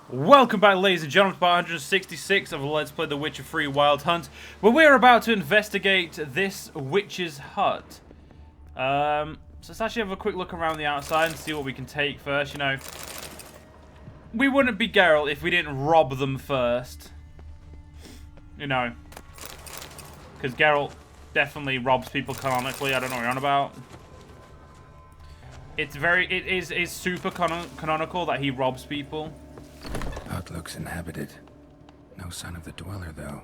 Welcome back, ladies and gentlemen, to part 166 of Let's Play The Witcher 3 Wild Hunt, where we're about to investigate this witch's hut. So let's actually have a quick look around the outside and see what we can take first. You know, we wouldn't be Geralt if we didn't rob them first. You know, because Geralt definitely robs people canonically. I don't know what you're on about. It is super canonical that he robs people. Hut looks inhabited. No sign of the dweller, though.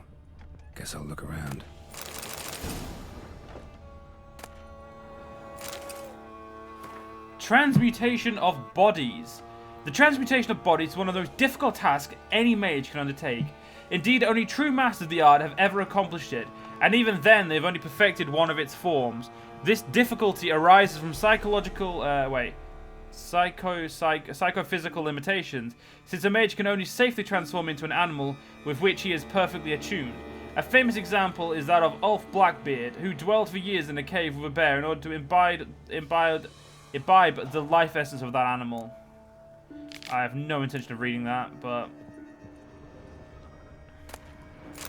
Guess I'll look around. Transmutation of bodies. The transmutation of bodies is one of the most difficult tasks any mage can undertake. Indeed, only true masters of the art have ever accomplished it, and even then they've only perfected one of its forms. This difficulty arises from psychophysical limitations, since a mage can only safely transform into an animal with which he is perfectly attuned. A famous example is that of Ulf Blackbeard, who dwelled for years in a cave with a bear in order to imbibe the life essence of that animal. I have no intention of reading that, but...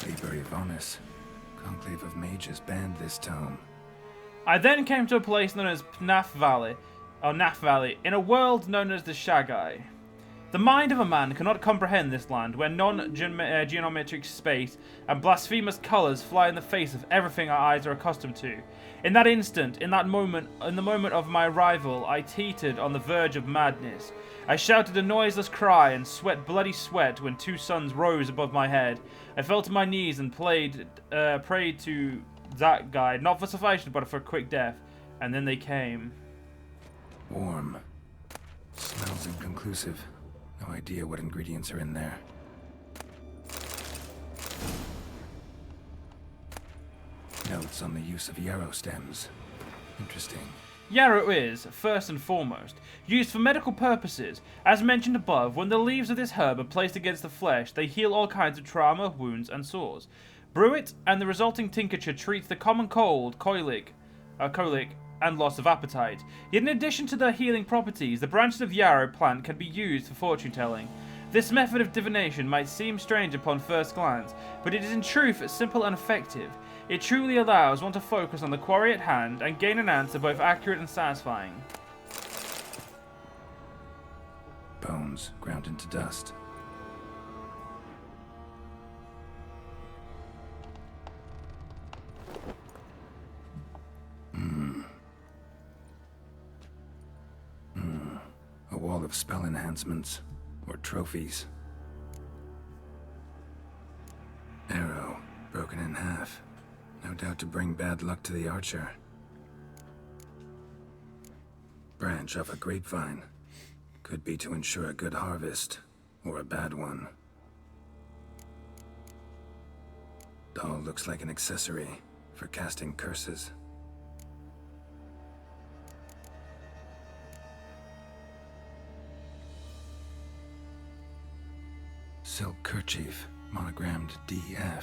Liber Ivanis. Conclave of Mages banned this tome. I then came to a place known as Nath Valley, in a world known as the Shagai. The mind of a man cannot comprehend this land, where non-geometric space and blasphemous colours fly in the face of everything our eyes are accustomed to. In that instant, in the moment of my arrival, I teetered on the verge of madness. I shouted a noiseless cry and sweat bloody sweat when two suns rose above my head. I fell to my knees and prayed to that guide, not for salvation, but for a quick death. And then they came. Warm. Smells inconclusive. No idea what ingredients are in there. Notes on the use of yarrow stems. Interesting. Yarrow is, first and foremost, used for medical purposes. As mentioned above, when the leaves of this herb are placed against the flesh, they heal all kinds of trauma, wounds, and sores. Brew it, and the resulting tincture treats the common cold, colic, and loss of appetite. Yet in addition to their healing properties, the branches of yarrow plant can be used for fortune-telling. This method of divination might seem strange upon first glance, but it is in truth simple and effective. It truly allows one to focus on the quarry at hand and gain an answer both accurate and satisfying. Bones ground into dust. A wall of spell enhancements, or trophies. Arrow, broken in half. No doubt to bring bad luck to the archer. Branch off a grapevine. Could be to ensure a good harvest, or a bad one. Doll looks like an accessory for casting curses. Silk kerchief, monogrammed DF.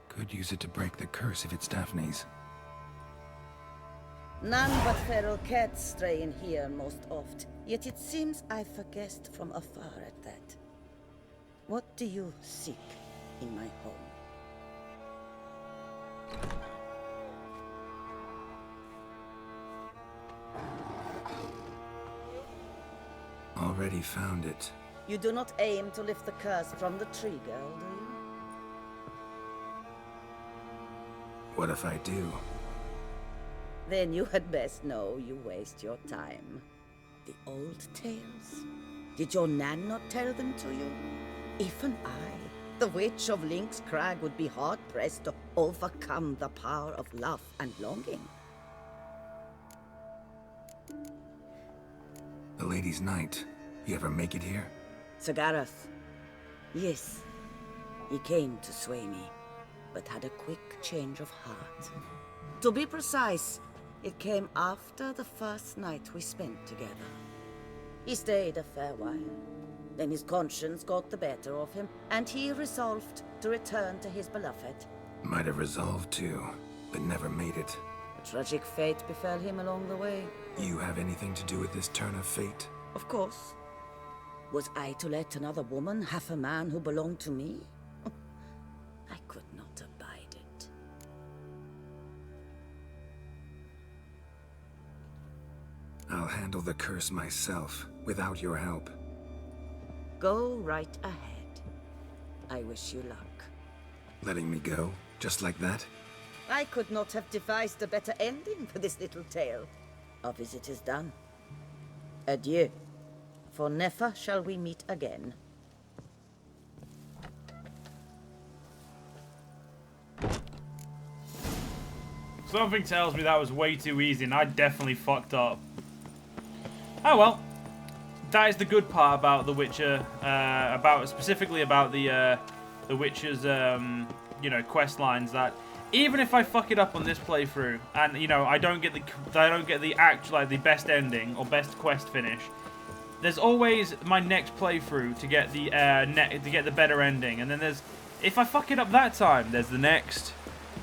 Could use it to break the curse if it's Daphne's. None but feral cats stray in here most oft, yet it seems I've guessed from afar at that. What do you seek in my home? Already found it. You do not aim to lift the curse from the tree, girl, do you? What if I do? Then you had best know you waste your time. The old tales? Did your nan not tell them to you? Even I, the witch of Link's Crag, would be hard-pressed to overcome the power of love and longing. The Lady's Night. You ever make it here? Sir Gareth. Yes, he came to sway me, but had a quick change of heart. To be precise, it came after the first night we spent together. He stayed a fair while. Then his conscience got the better of him, and he resolved to return to his beloved. Might have resolved to, but never made it. A tragic fate befell him along the way. You have anything to do with this turn of fate? Of course. Was I to let another woman have a man who belonged to me? I could not abide it. I'll handle the curse myself, without your help. Go right ahead. I wish you luck. Letting me go, just like that? I could not have devised a better ending for this little tale. Our visit is done. Adieu. For never shall we meet again. Something tells me that was way too easy and I definitely fucked up. Oh well. That is the good part about The Witcher, specifically about the Witcher's, you know, quest lines, that even if I fuck it up on this playthrough and, you know, I don't get the actual, like, the best ending or best quest finish, there's always my next playthrough to get the better ending, and then if I fuck it up that time, there's the next.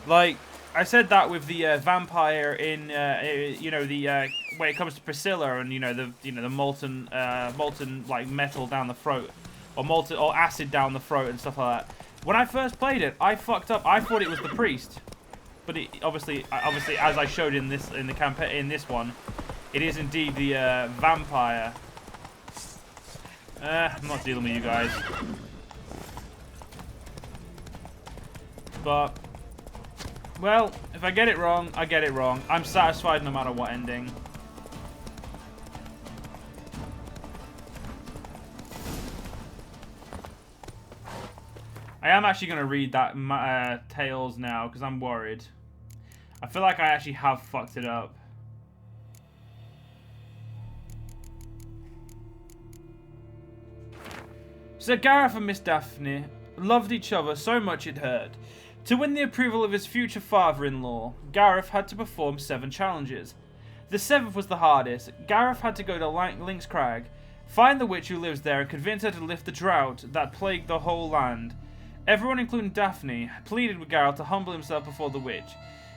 Like I said that with the vampire in you know, the when it comes to Priscilla and the molten like metal down the throat, or acid down the throat and stuff like that. When I first played it, I fucked up. I thought it was the priest, but it, obviously, as I showed in the campaign, in this one, it is indeed the vampire. I'm not dealing with you guys. But, well, if I get it wrong, I get it wrong. I'm satisfied no matter what ending. I am actually going to read that Tales now, because I'm worried. I feel like I actually have fucked it up. Sir Gareth and Miss Daphne loved each other so much it hurt. To win the approval of his future father-in-law, Gareth had to perform 7 challenges. The 7th was the hardest. Gareth had to go to Lynx Crag, find the witch who lives there and convince her to lift the drought that plagued the whole land. Everyone, including Daphne, pleaded with Geralt to humble himself before the witch.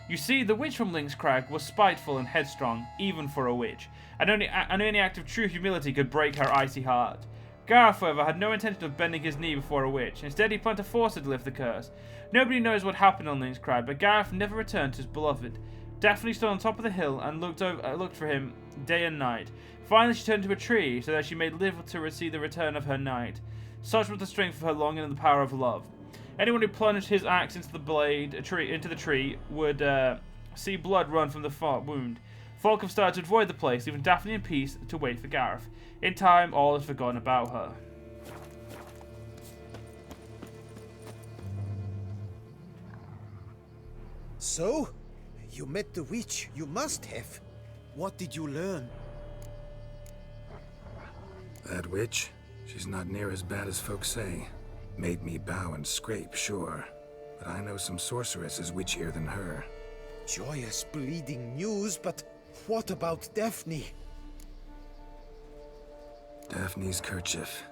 You see, the witch from Lynx Crag was spiteful and headstrong, even for a witch, and only act of true humility could break her icy heart. Gareth, however, had no intention of bending his knee before a witch. Instead, he planned to force her to lift the curse. Nobody knows what happened on Lynx Crag, but Gareth never returned to his beloved. Daphne stood on top of the hill and looked for him day and night. Finally, she turned to a tree, so that she may live to see the return of her knight. Such was the strength of her longing and the power of love. Anyone who plunged his axe into the tree would see blood run from the wound. Folk have started to avoid the place, leaving Daphne in peace to wait for Gareth. In time, all is forgotten about her. So? You met the witch. You must have. What did you learn? That witch? She's not near as bad as folks say. Made me bow and scrape, sure. But I know some sorceresses witchier than her. Joyous, bleeding news, but what about Daphne? Daphne's kerchief.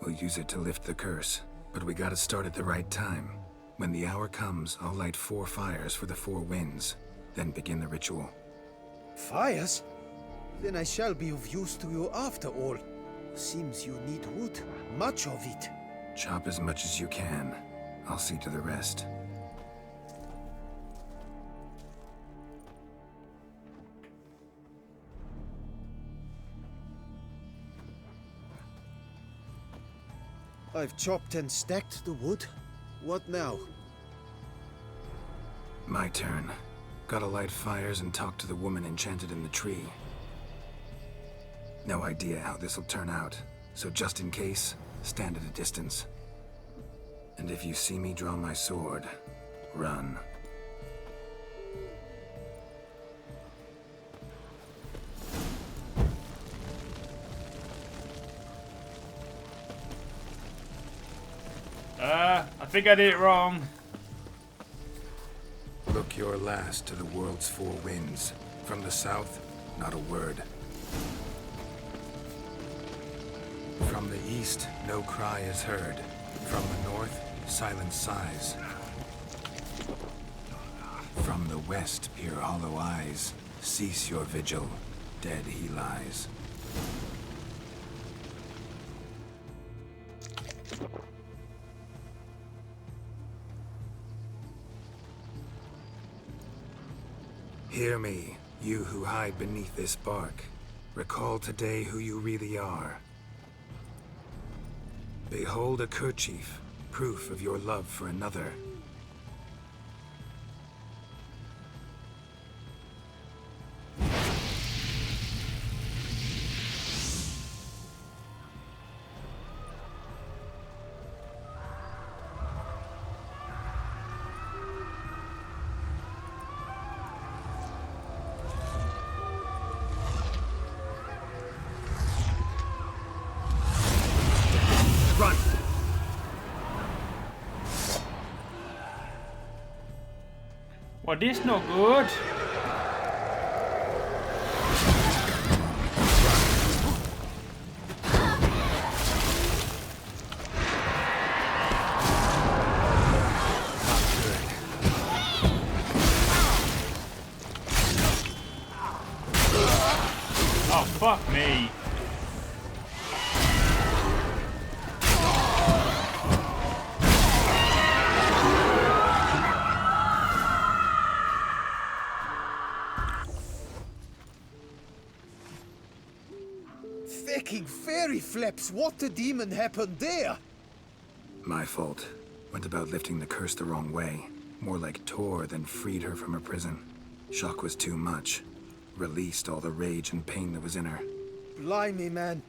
We'll use it to lift the curse. But we gotta start at the right time. When the hour comes, I'll light 4 fires for the 4 winds. Then begin the ritual. Fires? Then I shall be of use to you after all. Seems you need wood. Much of it. Chop as much as you can. I'll see to the rest. I've chopped and stacked the wood. What now? My turn. Gotta light fires and talk to the woman enchanted in the tree. No idea how this'll turn out, so just in case, stand at a distance. And if you see me draw my sword, run. I think I did it wrong. Look your last to the world's 4 winds. From the south, not a word. From the east, no cry is heard. From the north, silence sighs. From the west, peer hollow eyes. Cease your vigil, dead he lies. Hear me, you who hide beneath this bark. Recall today who you really are. Behold a kerchief, proof of your love for another. Run! Well, this no good. Oh, fuck me. Fucking fairy flaps, what the demon happened there? My fault. Went about lifting the curse the wrong way. More like tore than freed her from her prison. Shock was too much. Released all the rage and pain that was in her. Blimey, man.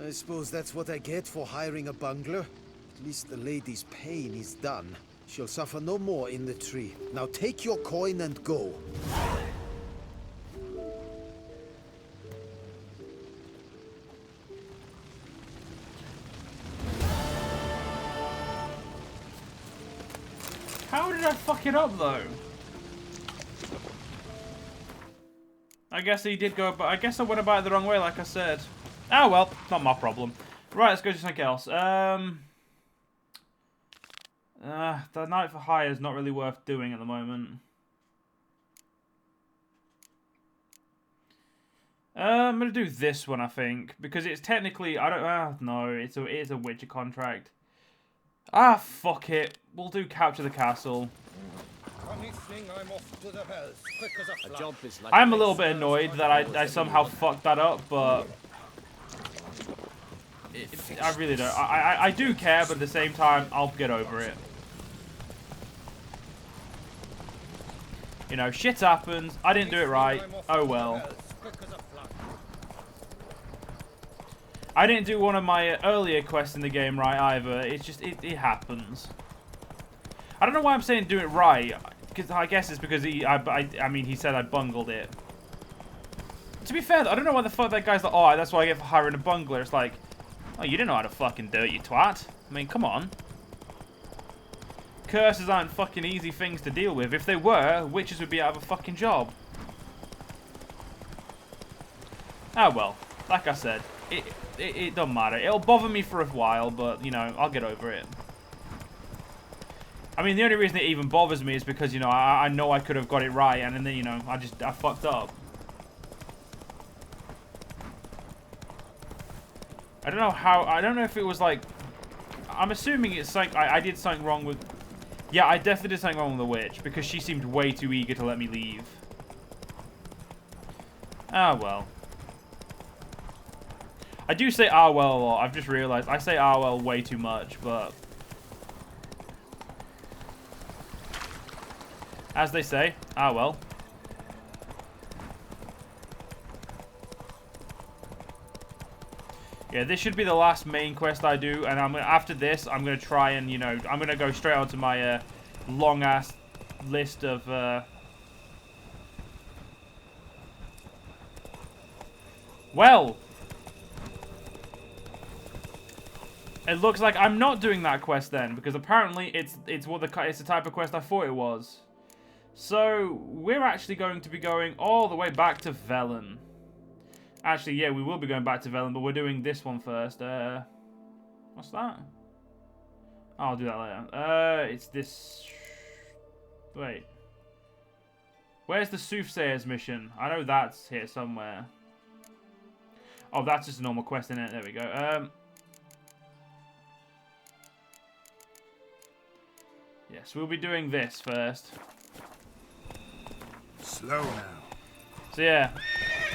I suppose that's what I get for hiring a bungler. At least the lady's pain is done. She'll suffer no more in the tree. Now take your coin and go. How did I fuck it up, though? I guess he did go, but I guess I went about it the wrong way, like I said. Oh, well, not my problem. Right, let's go to something else. The Night for Hire is not really worth doing at the moment. I'm going to do this one, I think, because it's technically, I don't, no, it's a Witcher contract. Ah, fuck it. We'll do Capture the Castle. I'm a little bit annoyed that I somehow fucked that up, but I really don't. I do care, but at the same time, I'll get over it. You know, shit happens. I didn't do it right. Oh well. I didn't do one of my earlier quests in the game right either. It's just, it happens. I don't know why I'm saying do it right. Because I guess it's because I mean, he said I bungled it. To be fair, I don't know why the fuck that guy's like, oh, that's what I get for hiring a bungler. It's like, oh, you didn't know how to fucking do it, you twat. I mean, come on. Curses aren't fucking easy things to deal with. If they were, witches would be out of a fucking job. Oh well, like I said, it don't matter. It'll bother me for a while, but, you know, I'll get over it. I mean, the only reason it even bothers me is because, you know, I know I could have got it right, and then, you know, I fucked up. I don't know how, I don't know if it was like, I'm assuming it's like, I did something wrong with, yeah, I definitely did something wrong with the witch, because she seemed way too eager to let me leave. Ah, well. I do say ah well a lot, I've just realized, I say ah well way too much, but as they say, ah well. Yeah, this should be the last main quest I do, and after this, I'm gonna try and, you know, I'm gonna go straight onto my long ass list of well, it looks like I'm not doing that quest then, because apparently it's the type of quest I thought it was. So we're actually going to be going all the way back to Velen. Actually, yeah, we will be going back to Velen, but we're doing this one first. What's that? I'll do that later. It's this. Wait. Where's the Soothsayer's mission? I know that's here somewhere. Oh, that's just a normal quest, isn't it? There we go. Yes, we'll be doing this first. Slow now. So yeah,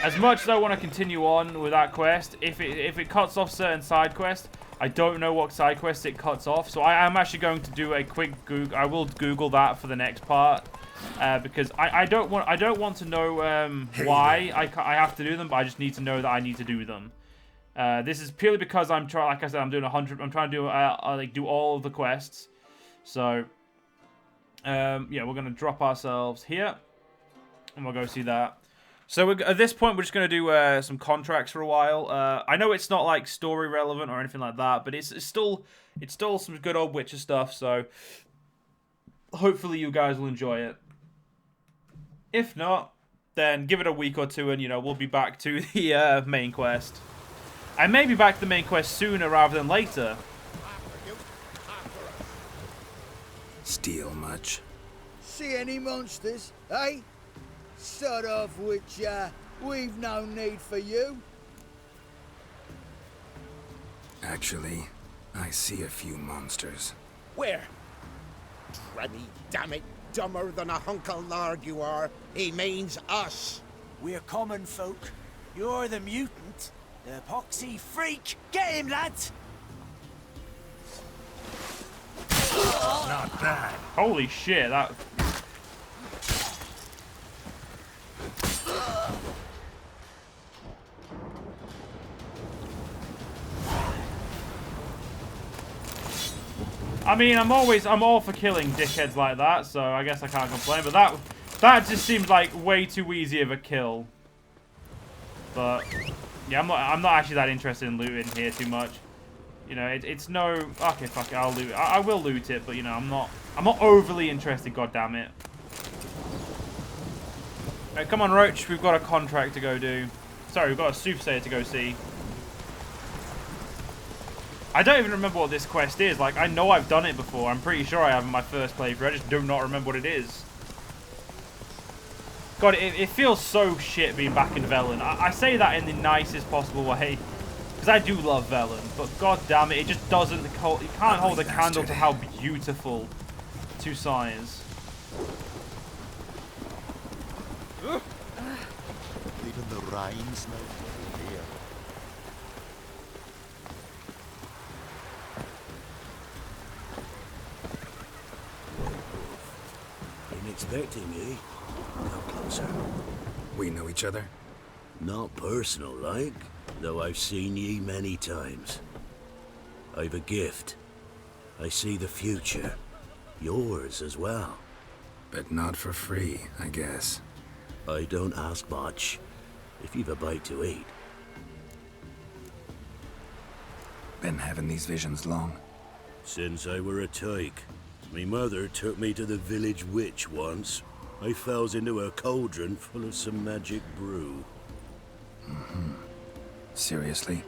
as much as I want to continue on with that quest, if it cuts off certain side quests, I don't know what side quests it cuts off. So I am actually going to do a quick Google. I will Google that for the next part because I don't want to know why I have to do them, but I just need to know that I need to do them. This is purely because I'm trying. Like I said, I'm doing 100. I'm trying to do like do all of the quests. So yeah, we're gonna drop ourselves here, and we'll go see that. So at this point, we're just going to do some contracts for a while. I know it's not like story relevant or anything like that, but it's still some good old Witcher stuff. So hopefully you guys will enjoy it. If not, then give it a week or two, and we'll be back to the main quest. I may be back to the main quest sooner rather than later. Steal much? See any monsters, eh? Sort of which we've no need for you. Actually, I see a few monsters. Where? Drummy, damn it, dumber than a hunk of lard you are. He means us. We're common folk. You're the mutant, the poxy freak. Get him, lads! Not bad. Holy shit, that... I mean, I'm all for killing dickheads like that, so I guess I can't complain. But that just seems like way too easy of a kill. But yeah, I'm not actually that interested in looting here too much. It's no. Okay, fuck it, I'll loot it. I will loot it, but I'm not overly interested. God damn it. Right, come on, Roach. We've got a contract to go do. Sorry, we've got a soothsayer to go see. I don't even remember what this quest is. Like, I know I've done it before. I'm pretty sure I have in my first playthrough. I just do not remember what it is. God, it feels so shit being back in Velen. I say that in the nicest possible way. Because I do love Velen. But god damn it just doesn't... You can't hold a candle to how beautiful Toussaint is. Even the Rhine smells here. Been expecting me. Come closer. We know each other? Not personal, like, though I've seen ye many times. I've a gift. I see the future. Yours as well. But not for free, I guess. I don't ask much, if you've a bite to eat. Been having these visions long? Since I were a tyke. Me mother took me to the village witch once. I falls into a cauldron full of some magic brew. Seriously?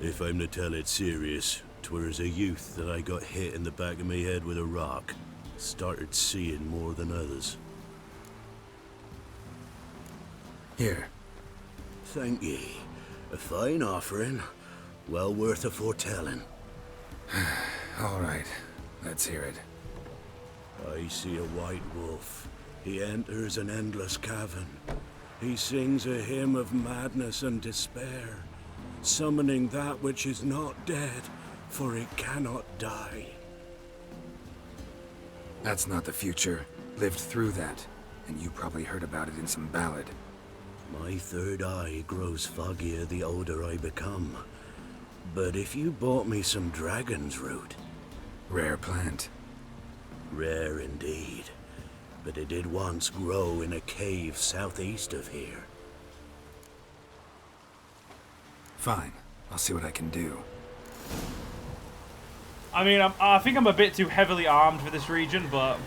If I'm to tell it serious, 'twere as a youth that I got hit in the back of me head with a rock. Started seeing more than others. Here. Thank ye. A fine offering. Well worth a foretelling. All right. Let's hear it. I see a white wolf. He enters an endless cavern. He sings a hymn of madness and despair, summoning that which is not dead, for it cannot die. That's not the future. Lived through that, and you probably heard about it in some ballad. My third eye grows foggier the older I become. But if you bought me some dragon's root... Rare plant. Rare indeed. But it did once grow in a cave southeast of here. Fine. I'll see what I can do. I mean, I think I'm a bit too heavily armed for this region, but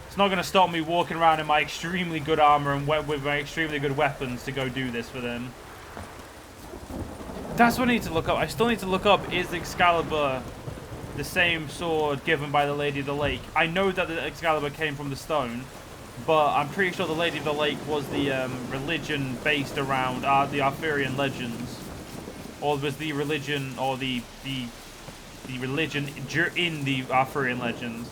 it's not going to stop me walking around in my extremely good armor and with my extremely good weapons to go do this for them. That's what I need to look up. I still need to look up, is Excalibur the same sword given by the Lady of the Lake? I know that the Excalibur came from the stone, but I'm pretty sure the Lady of the Lake was the religion based around the Arthurian legends. Or was the religion, or the religion in the Arthurian legends.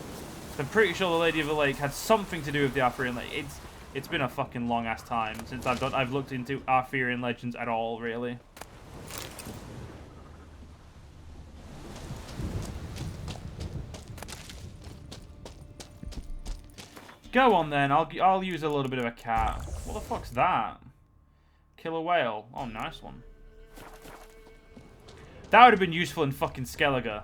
I'm pretty sure the Lady of the Lake had something to do with the Arthurian Lake. It's been a fucking long-ass time since I've looked into Arthurian legends at all, really. Go on then, I'll use a little bit of a cat. What the fuck's that? Kill a whale. Oh, nice one. That would have been useful in fucking Skellige.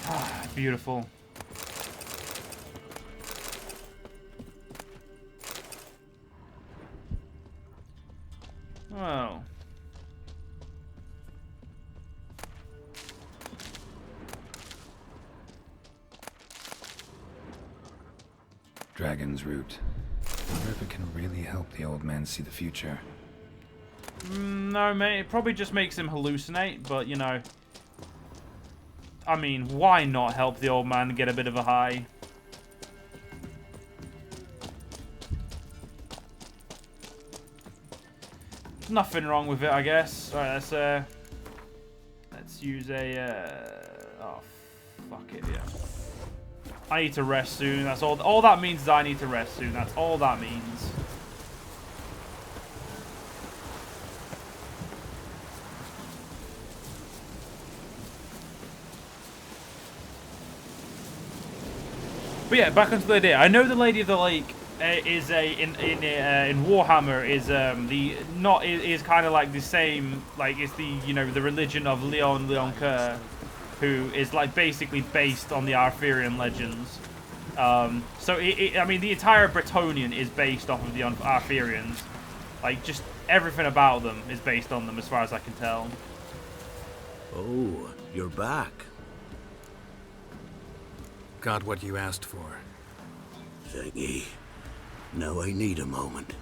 Ah, beautiful. Oh. Dragon's root. I wonder if it can really help the old man see the future. No, mate. It probably just makes him hallucinate, but, you know. I mean, why not help the old man get a bit of a high? Nothing wrong with it, I guess. Alright, let's use a, oh, fuck it, yeah. I need to rest soon. That's all that means is I need to rest soon. That's all that means. But yeah, back onto the idea. I know the Lady of the Lake is in Warhammer is kind of like the same, like it's the, you know, the religion of Leon Kerr, who is like basically based on the Arthurian legends. So I mean the entire Bretonnian is based off of the Arthurians. Like just everything about them is based on them as far as I can tell. Oh, you're back. Got what you asked for. Thanky. Now I need a moment.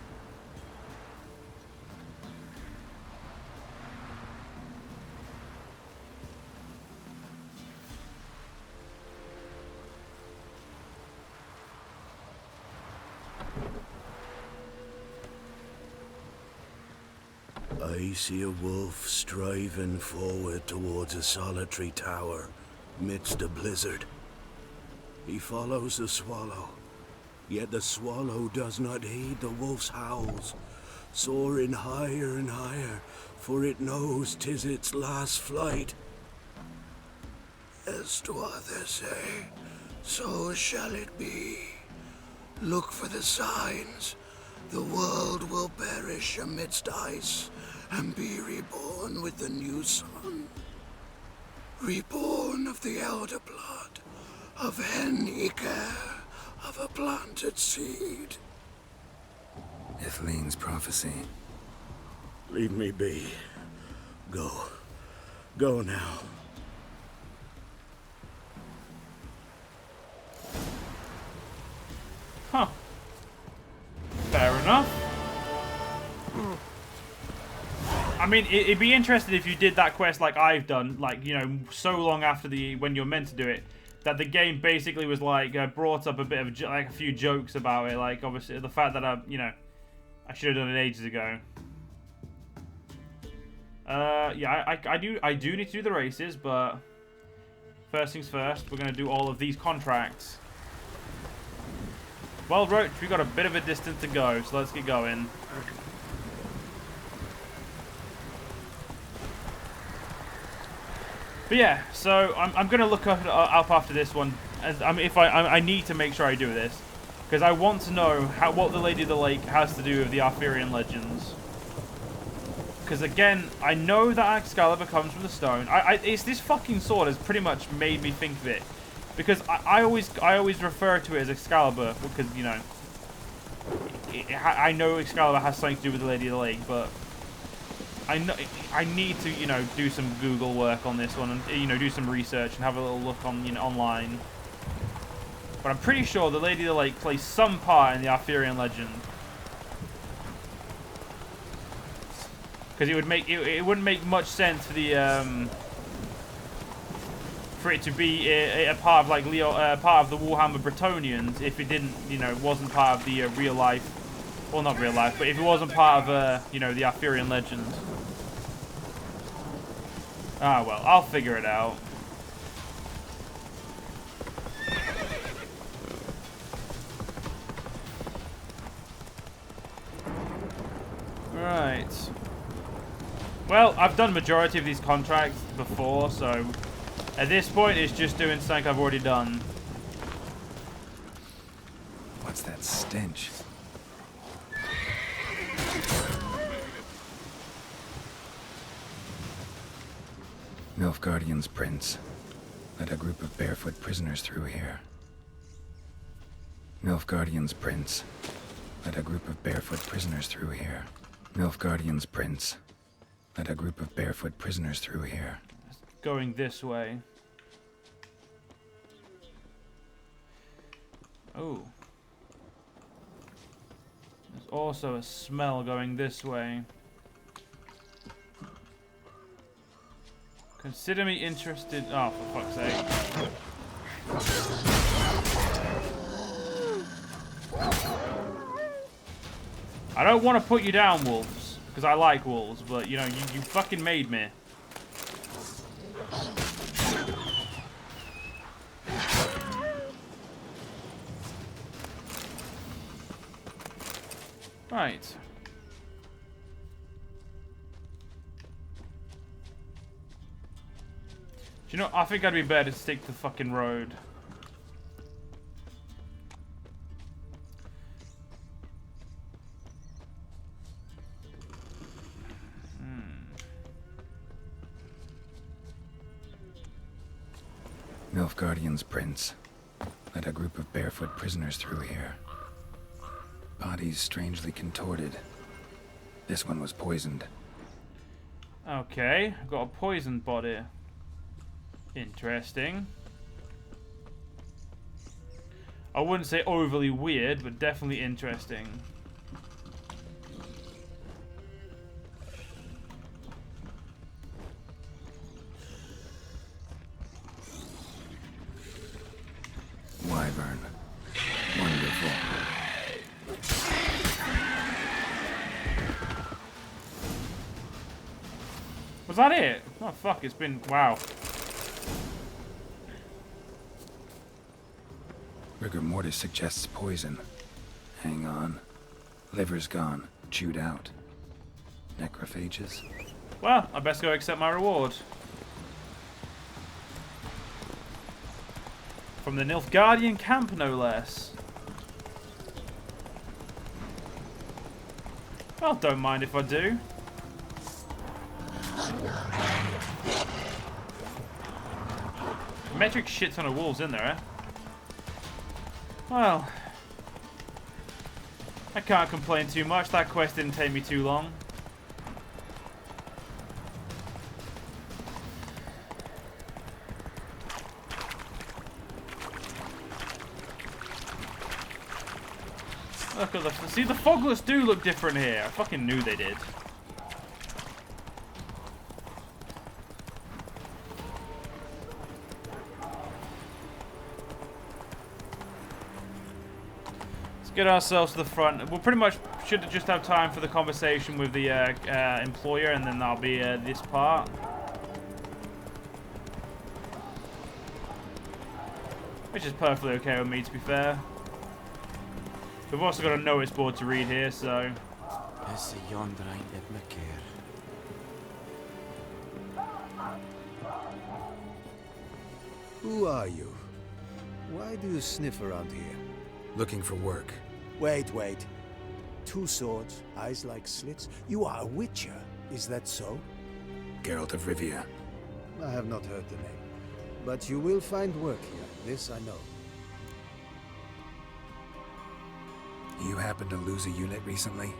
I see a wolf striving forward towards a solitary tower midst a blizzard. He follows the swallow, yet the swallow does not heed the wolf's howls, soaring higher and higher, for it knows 'tis its last flight. As to others say, so shall it be. Look for the signs. The world will perish amidst ice, and be reborn with the new sun. Reborn of the elder blood, of Yennifer, of a planted seed. Ithleen's prophecy. Leave me be. Go. Go now. Huh. Fair enough. I mean, it'd be interesting if you did that quest like I've done, like, you know, so long after when you're meant to do it, that the game basically was like brought up a bit of like a few jokes about it, like obviously the fact that I should have done it ages ago. Yeah, I do need to do the races, but first things first, we're gonna do all of these contracts. Well, Roach, we've got a bit of a distance to go, so let's get going. But yeah, so I'm gonna look up after this one. I need to make sure I do this because I want to know what the Lady of the Lake has to do with the Arthurian legends. Because again, I know that Excalibur comes from the stone. It's this fucking sword has pretty much made me think of it, because I always refer to it as Excalibur because, you know, I know Excalibur has something to do with the Lady of the Lake, but I need to, you know, do some Google work on this one and, you know, do some research and have a little look on, you know, online. But I'm pretty sure the Lady of the Lake plays some part in the Arthurian legend. Because it wouldn't make much sense for the for it to be a part of like part of the Warhammer Bretonnians if it didn't, you know, wasn't part of the real life Well, not real life, but if he wasn't part of, you know, the Arthurian legend. Ah, well, I'll figure it out. Right. Well, I've done majority of these contracts before, so at this point it's just doing something I've already done. What's that stench? Nilfgaardian's prince led a group of barefoot prisoners through here. Nilfgaardian's prince led a group of barefoot prisoners through here. Nilfgaardian's prince led a group of barefoot prisoners through here. Going this way. Oh. There's also a smell going this way. Consider me interested. Oh, for fuck's sake. I don't want to put you down, wolves, because I like wolves, but you know, you fucking made me. Right. Do you know, I think I'd be better to stick to the fucking road. Nilfgaardian's prince led a group of barefoot prisoners through here. Bodies strangely contorted. This one was poisoned. Okay, I've got a poisoned body. Interesting. I wouldn't say overly weird, but definitely interesting. Wyvern. Wonderful. Was that it? Oh fuck, it's been... wow. Rigor mortis suggests poison. Hang on. Liver's gone. Chewed out. Necrophages? Well, I best go accept my reward. From the Nilfgaardian camp, no less. Well, don't mind if I do. Metric shit ton of wolves in there, eh? Well, I can't complain too much. That quest didn't take me too long. Look at the... see, the foglets do look different here. I fucking knew they did. Get ourselves to the front. We'll pretty much should just have time for the conversation with the employer, and then that'll be this part. Which is perfectly okay with me, to be fair. We've also got a notice board to read here, so... Who are you? Why do you sniff around here? Looking for work. Wait. Two swords, eyes like slits. You are a witcher, is that so? Geralt of Rivia. I have not heard the name. But you will find work here, this I know. You happen to lose a unit recently?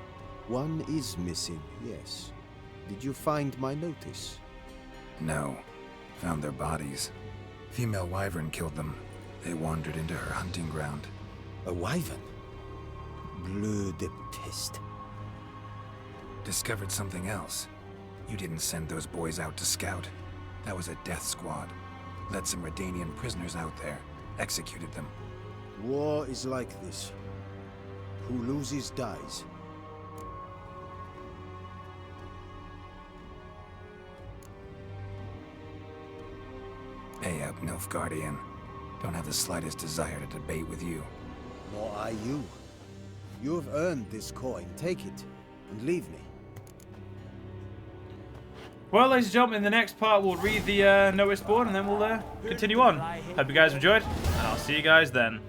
One is missing, yes. Did you find my notice? No. Found their bodies. Female wyvern killed them. They wandered into her hunting ground. A wyvern? Bleu de peste. Discovered something else. You didn't send those boys out to scout. That was a death squad. Led some Redanian prisoners out there. Executed them. War is like this. Who loses dies. Pay up, Nilfgaardian. Don't have the slightest desire to debate with you. Nor I you. You have earned this coin. Take it, and leave me. Well, ladies and gentlemen, in the next part we'll read the notice board and then we'll continue on. Hope you guys enjoyed, and I'll see you guys then.